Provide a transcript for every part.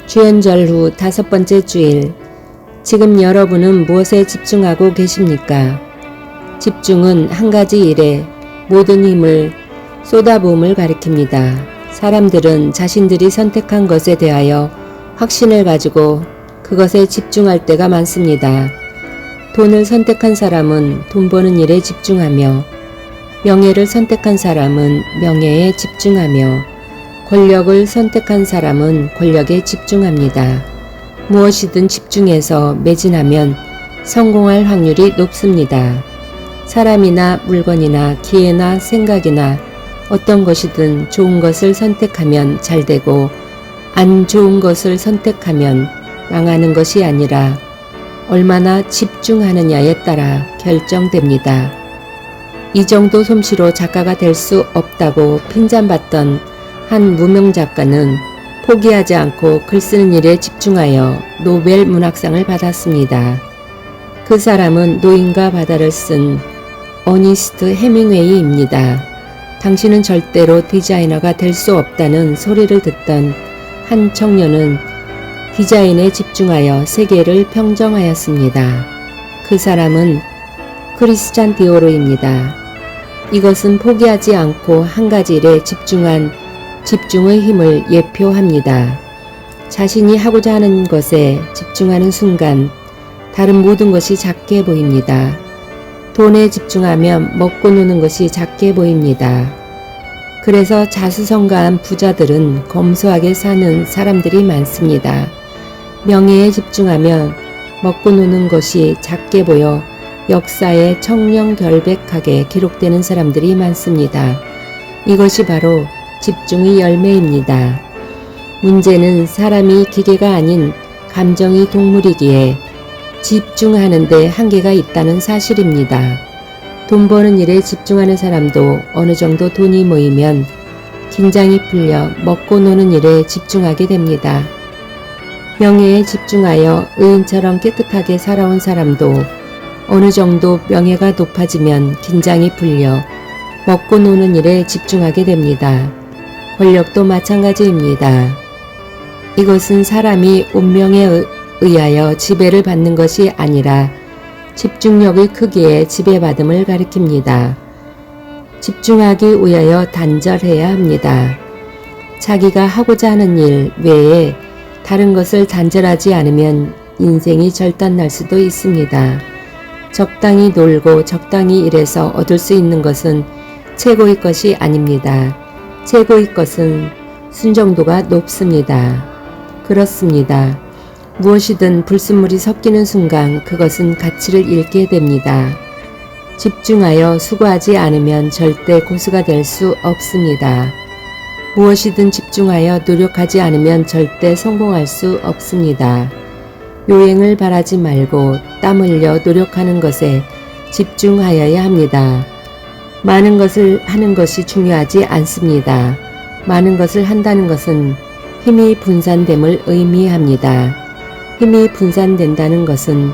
주연절 후 5번째 주일, 지금 여러분은 무엇에 집중하고 계십니까? 집중은 한 가지 일에 모든 힘을 쏟아부음을 가리킵니다. 사람들은 자신들이 선택한 것에 대하여 확신을 가지고 그것에 집중할 때가 많습니다. 돈을 선택한 사람은 돈 버는 일에 집중하며, 명예를 선택한 사람은 명예에 집중하며, 권력을 선택한 사람은 권력에 집중합니다. 무엇이든 집중해서 매진하면 성공할 확률이 높습니다. 사람이나 물건이나 기회나 생각이나 어떤 것이든 좋은 것을 선택하면 잘 되고, 안 좋은 것을 선택하면 망하는 것이 아니라 얼마나 집중하느냐에 따라 결정됩니다. 이 정도 솜씨로 작가가 될 수 없다고 핀잔받던 한 무명 작가는 포기하지 않고 글 쓰는 일에 집중하여 노벨 문학상을 받았습니다. 그 사람은 노인과 바다를 쓴 어니스트 해밍웨이입니다. 당신은 절대로 디자이너가 될 수 없다는 소리를 듣던 한 청년은 디자인에 집중하여 세계를 평정하였습니다. 그 사람은 크리스찬 디오르입니다. 이것은 포기하지 않고 한 가지 일에 집중한 집중의 힘을 예표합니다. 자신이 하고자 하는 것에 집중하는 순간 다른 모든 것이 작게 보입니다. 돈에 집중하면 먹고 노는 것이 작게 보입니다. 그래서 자수성가한 부자들은 검소하게 사는 사람들이 많습니다. 명예에 집중하면 먹고 노는 것이 작게 보여 역사에 청렴결백하게 기록되는 사람들이 많습니다. 이것이 바로 집중의 열매입니다. 문제는 사람이 기계가 아닌 감정이 동물이기에 집중하는 데 한계가 있다는 사실입니다. 돈 버는 일에 집중하는 사람도 어느 정도 돈이 모이면 긴장이 풀려 먹고 노는 일에 집중하게 됩니다. 명예에 집중하여 의인처럼 깨끗하게 살아온 사람도 어느 정도 명예가 높아지면 긴장이 풀려 먹고 노는 일에 집중하게 됩니다. 권력도 마찬가지입니다. 이것은 사람이 운명에 의하여 지배를 받는 것이 아니라 집중력의 크기에 지배받음을 가리킵니다. 집중하기 위하여 단절해야 합니다. 자기가 하고자 하는 일 외에 다른 것을 단절하지 않으면 인생이 절단날 수도 있습니다. 적당히 놀고 적당히 일해서 얻을 수 있는 것은 최고의 것이 아닙니다. 최고의 것은 순정도가 높습니다. 그렇습니다. 무엇이든 불순물이 섞이는 순간 그것은 가치를 잃게 됩니다. 집중하여 수고하지 않으면 절대 고수가 될 수 없습니다. 무엇이든 집중하여 노력하지 않으면 절대 성공할 수 없습니다. 요행을 바라지 말고 땀 흘려 노력하는 것에 집중하여야 합니다. 많은 것을 하는 것이 중요하지 않습니다. 많은 것을 한다는 것은 힘이 분산됨을 의미합니다. 힘이 분산된다는 것은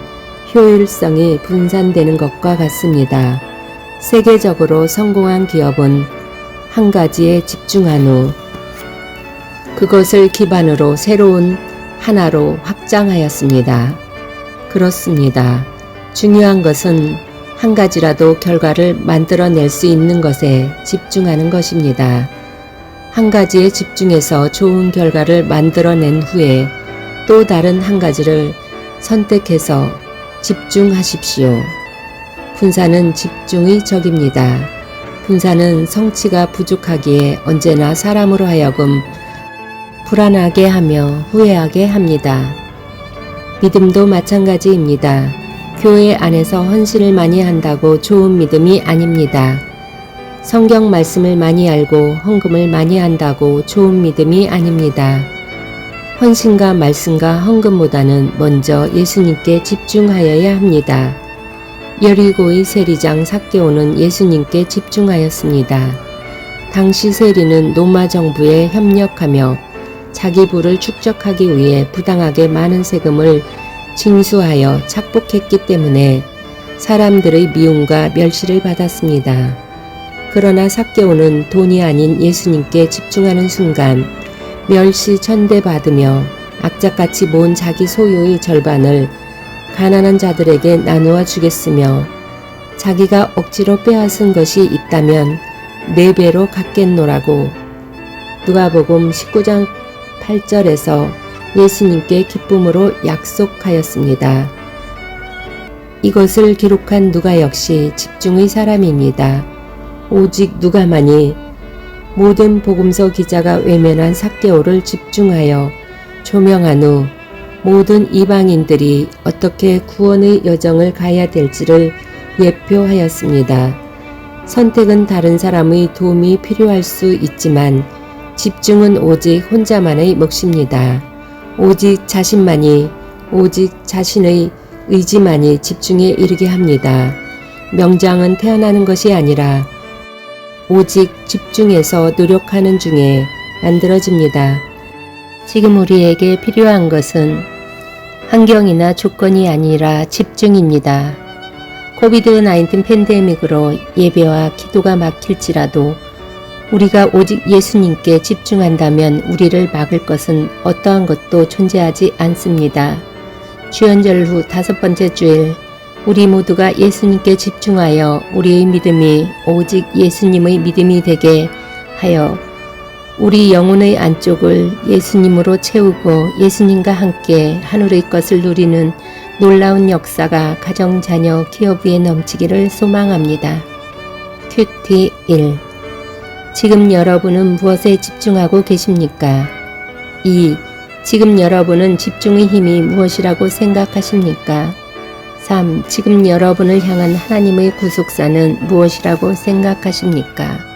효율성이 분산되는 것과 같습니다. 세계적으로 성공한 기업은 한 가지에 집중한 후 그것을 기반으로 새로운 하나로 확장하였습니다. 그렇습니다. 중요한 것은 한 가지라도 결과를 만들어낼 수 있는 것에 집중하는 것입니다. 한 가지에 집중해서 좋은 결과를 만들어낸 후에 또 다른 한 가지를 선택해서 집중하십시오. 분산은 집중의 적입니다. 분산은 성취가 부족하기에 언제나 사람으로 하여금 불안하게 하며 후회하게 합니다. 믿음도 마찬가지입니다. 교회 안에서 헌신을 많이 한다고 좋은 믿음이 아닙니다. 성경 말씀을 많이 알고 헌금을 많이 한다고 좋은 믿음이 아닙니다. 헌신과 말씀과 헌금보다는 먼저 예수님께 집중하여야 합니다. 여리고의 세리장 삭개오는 예수님께 집중하였습니다. 당시 세리는 로마 정부에 협력하며 자기 부를 축적하기 위해 부당하게 많은 세금을 징수하여 착복했기 때문에 사람들의 미움과 멸시를 받았습니다. 그러나 삭개오는 돈이 아닌 예수님께 집중하는 순간 멸시 천대받으며 악착같이 모은 자기 소유의 절반을 가난한 자들에게 나누어 주겠으며 자기가 억지로 빼앗은 것이 있다면 4배로 갚겠노라고 누가복음 19장 8절에서 예수님께 기쁨으로 약속하였습니다. 이것을 기록한 누가 역시 집중의 사람입니다. 오직 누가만이 모든 복음서 기자가 외면한 삭개오를 집중하여 조명한 후 모든 이방인들이 어떻게 구원의 여정을 가야 될지를 예표하였습니다. 선택은 다른 사람의 도움이 필요할 수 있지만 집중은 오직 혼자만의 몫입니다. 오직 자신만이, 오직 자신의 의지만이 집중에 이르게 합니다. 명장은 태어나는 것이 아니라 오직 집중해서 노력하는 중에 만들어집니다. 지금 우리에게 필요한 것은 환경이나 조건이 아니라 집중입니다. 코비드-19 팬데믹으로 예배와 기도가 막힐지라도 우리가 오직 예수님께 집중한다면 우리를 막을 것은 어떠한 것도 존재하지 않습니다. 주연절 후 5번째 주일, 우리 모두가 예수님께 집중하여 우리의 믿음이 오직 예수님의 믿음이 되게 하여 우리 영혼의 안쪽을 예수님으로 채우고 예수님과 함께 하늘의 것을 누리는 놀라운 역사가 가정, 자녀, 기업 위에 넘치기를 소망합니다. 큐티 1. 지금 여러분은 무엇에 집중하고 계십니까? 2. 지금 여러분은 집중의 힘이 무엇이라고 생각하십니까? 3. 지금 여러분을 향한 하나님의 구속사는 무엇이라고 생각하십니까?